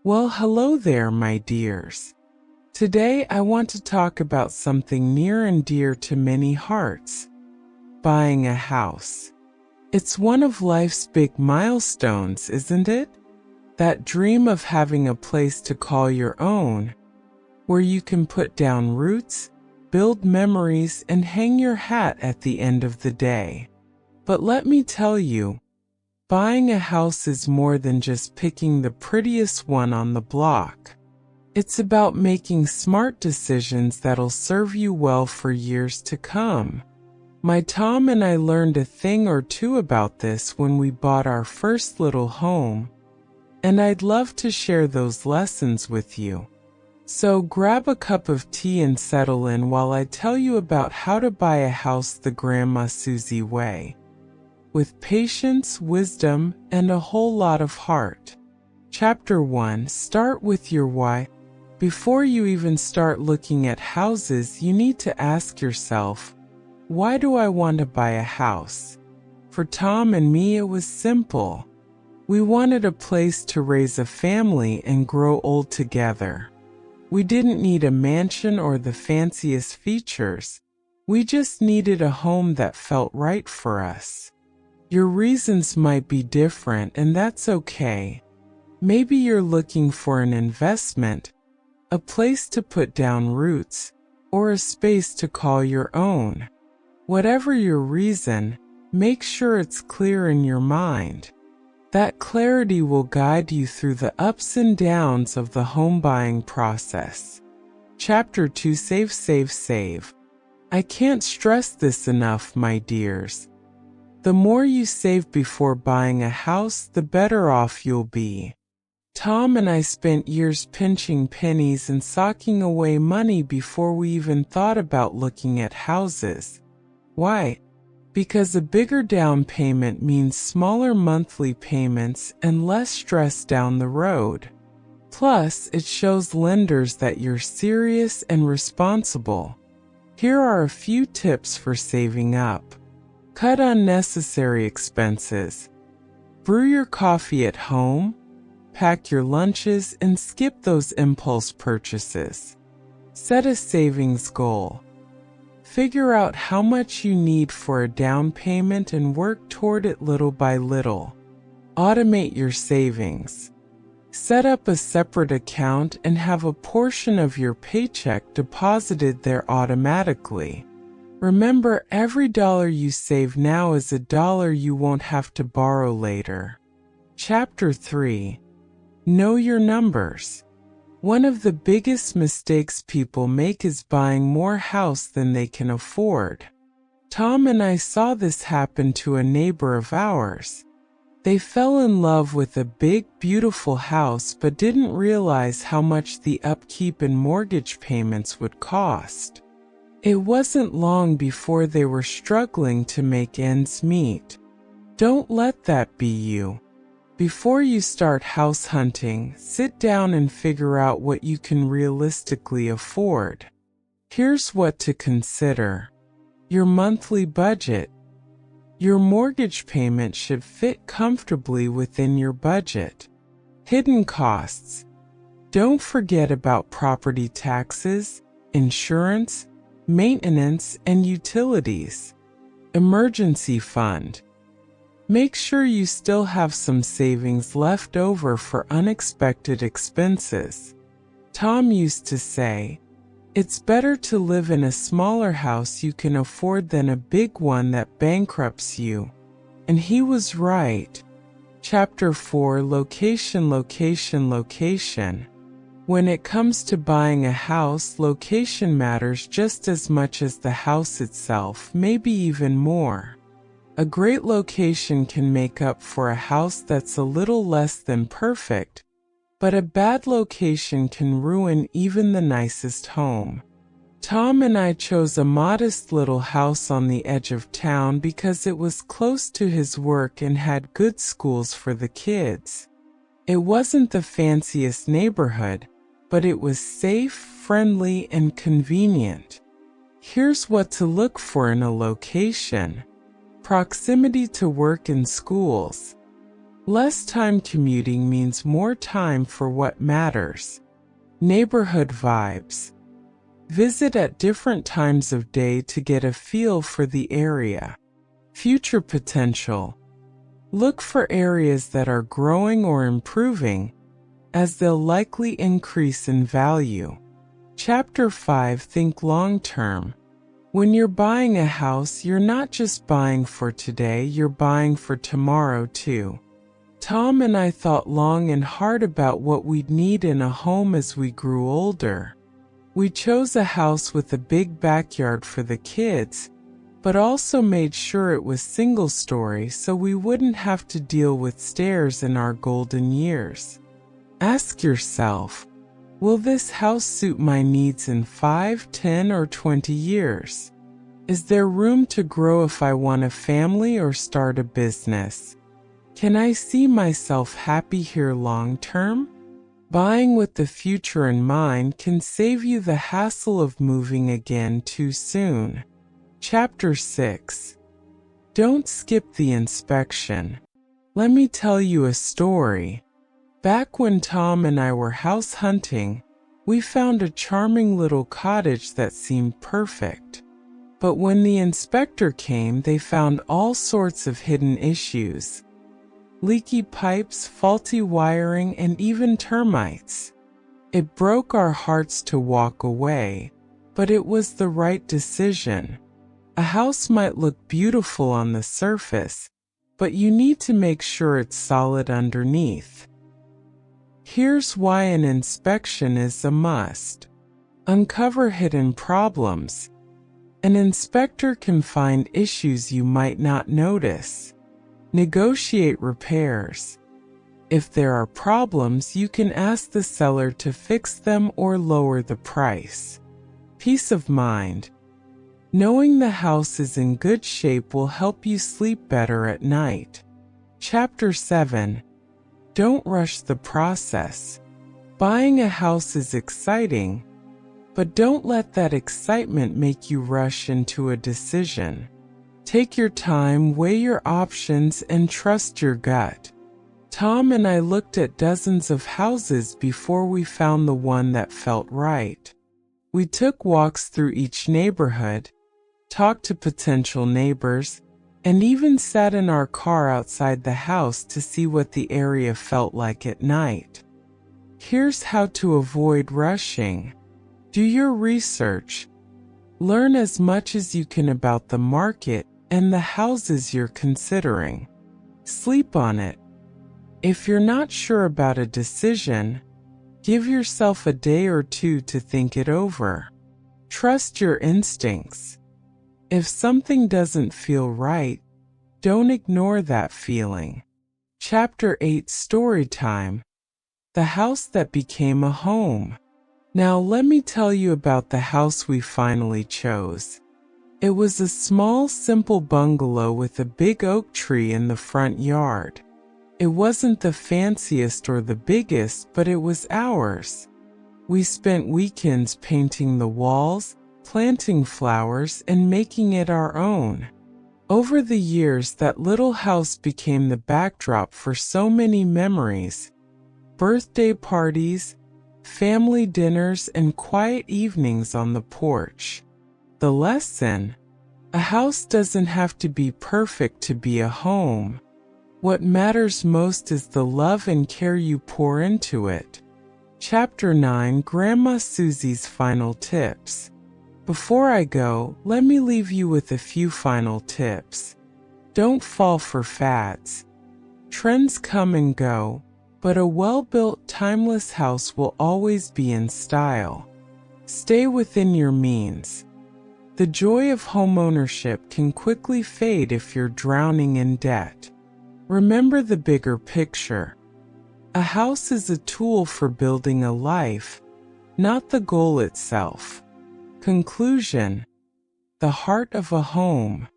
Well, hello there, my dears. Today I want to talk about something near and dear to many hearts: buying a house. It's one of life's big milestones, isn't it? That dream of having a place to call your own, where you can put down roots, build memories, and hang your hat at the end of the day. But let me tell you, buying a house is more than just picking the prettiest one on the block. It's about making smart decisions that'll serve you well for years to come. My Tom and I learned a thing or two about this when we bought our first little home, and I'd love to share those lessons with you. So grab a cup of tea and settle in while I tell you about how to buy a house the Grandma Suzie way, with patience, wisdom, and a whole lot of heart. Chapter 1. Start with your why. Before you even start looking at houses, you need to ask yourself, why do I want to buy a house? For Tom and me, it was simple. We wanted a place to raise a family and grow old together. We didn't need a mansion or the fanciest features. We just needed a home that felt right for us. Your reasons might be different, and that's okay. Maybe you're looking for an investment, a place to put down roots, or a space to call your own. Whatever your reason, make sure it's clear in your mind. That clarity will guide you through the ups and downs of the home buying process. Chapter 2. Save, save, save. I can't stress this enough, my dears. The more you save before buying a house, the better off you'll be. Tom and I spent years pinching pennies and socking away money before we even thought about looking at houses. Why? Because a bigger down payment means smaller monthly payments and less stress down the road. Plus, it shows lenders that you're serious and responsible. Here are a few tips for saving up. Cut unnecessary expenses. Brew your coffee at home, pack your lunches, and skip those impulse purchases. Set a savings goal. Figure out how much you need for a down payment and work toward it little by little. Automate your savings. Set up a separate account and have a portion of your paycheck deposited there automatically. Remember, every dollar you save now is a dollar you won't have to borrow later. Chapter 3. Know your numbers. One of the biggest mistakes people make is buying more house than they can afford. Tom and I saw this happen to a neighbor of ours. They fell in love with a big, beautiful house but didn't realize how much the upkeep and mortgage payments would cost. It wasn't long before they were struggling to make ends meet. Don't let that be you. Before you start house hunting, sit down and figure out what you can realistically afford. Here's what to consider. Your monthly budget. Your mortgage payment should fit comfortably within your budget. Hidden costs. Don't forget about property taxes, insurance, maintenance, and utilities. Emergency fund. Make sure you still have some savings left over for unexpected expenses. Tom used to say, "It's better to live in a smaller house you can afford than a big one that bankrupts you." And he was right. Chapter 4. Location, location, location. When it comes to buying a house, location matters just as much as the house itself, maybe even more. A great location can make up for a house that's a little less than perfect, but a bad location can ruin even the nicest home. Tom and I chose a modest little house on the edge of town because it was close to his work and had good schools for the kids. It wasn't the fanciest neighborhood, but it was safe, friendly, and convenient. Here's what to look for in a location. Proximity to work and schools. Less time commuting means more time for what matters. Neighborhood vibes. Visit at different times of day to get a feel for the area. Future potential. Look for areas that are growing or improving, as they'll likely increase in value. Chapter 5. Think long-term. When you're buying a house, you're not just buying for today, you're buying for tomorrow too. Tom and I thought long and hard about what we'd need in a home as we grew older. We chose a house with a big backyard for the kids, but also made sure it was single-story so we wouldn't have to deal with stairs in our golden years. Ask yourself, will this house suit my needs in 5, 10, or 20 years? Is there room to grow if I want a family or start a business? Can I see myself happy here long term? Buying with the future in mind can save you the hassle of moving again too soon. Chapter 6. Don't skip the inspection. Let me tell you a story. Back when Tom and I were house hunting, we found a charming little cottage that seemed perfect. But when the inspector came, they found all sorts of hidden issues. Leaky pipes, faulty wiring, and even termites. It broke our hearts to walk away, but it was the right decision. A house might look beautiful on the surface, but you need to make sure it's solid underneath. Here's why an inspection is a must. Uncover hidden problems. An inspector can find issues you might not notice. Negotiate repairs. If there are problems, you can ask the seller to fix them or lower the price. Peace of mind. Knowing the house is in good shape will help you sleep better at night. Chapter 7. Don't rush the process. Buying a house is exciting, but don't let that excitement make you rush into a decision. Take your time, weigh your options, and trust your gut. Tom and I looked at dozens of houses before we found the one that felt right. We took walks through each neighborhood, talked to potential neighbors, and even sat in our car outside the house to see what the area felt like at night. Here's how to avoid rushing. Do your research. Learn as much as you can about the market and the houses you're considering. Sleep on it. If you're not sure about a decision, give yourself a day or two to think it over. Trust your instincts. If something doesn't feel right, don't ignore that feeling. Chapter 8. Story time. The house that became a home. Now let me tell you about the house we finally chose. It was a small, simple bungalow with a big oak tree in the front yard. It wasn't the fanciest or the biggest, but it was ours. We spent weekends painting the walls, planting flowers, and making it our own. Over the years, that little house became the backdrop for so many memories. Birthday parties, family dinners, and quiet evenings on the porch. The lesson: a house doesn't have to be perfect to be a home. What matters most is the love and care you pour into it. Chapter 9. Grandma Suzie's final tips. Before I go, let me leave you with a few final tips. Don't fall for fads. Trends come and go, but a well-built, timeless house will always be in style. Stay within your means. The joy of homeownership can quickly fade if you're drowning in debt. Remember the bigger picture. A house is a tool for building a life, not the goal itself. Conclusion: the heart of a home.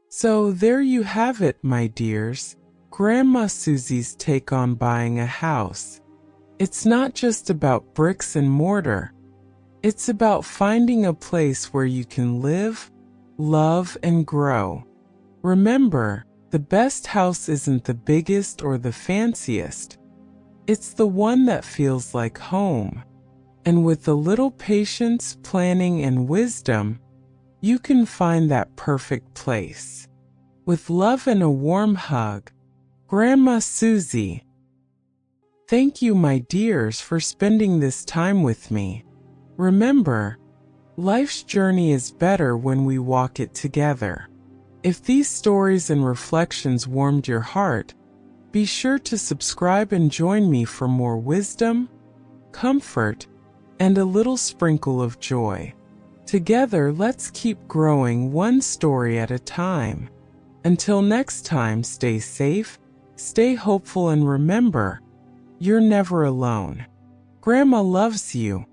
So there you have it, my dears. Grandma Suzie's take on buying a house. It's not just about bricks and mortar. It's about finding a place where you can live, love, and grow. Remember, The best house isn't the biggest or the fanciest. It's the one that feels like home. And with a little patience, planning, and wisdom, you can find that perfect place. With love and a warm hug, Grandma Suzie. Thank you, my dears, for spending this time with me. Remember, life's journey is better when we walk it together. If these stories and reflections warmed your heart, be sure to subscribe and join me for more wisdom, comfort, and a little sprinkle of joy. Together, let's keep growing one story at a time. Until next time, stay safe, stay hopeful, and remember, you're never alone. Grandma loves you.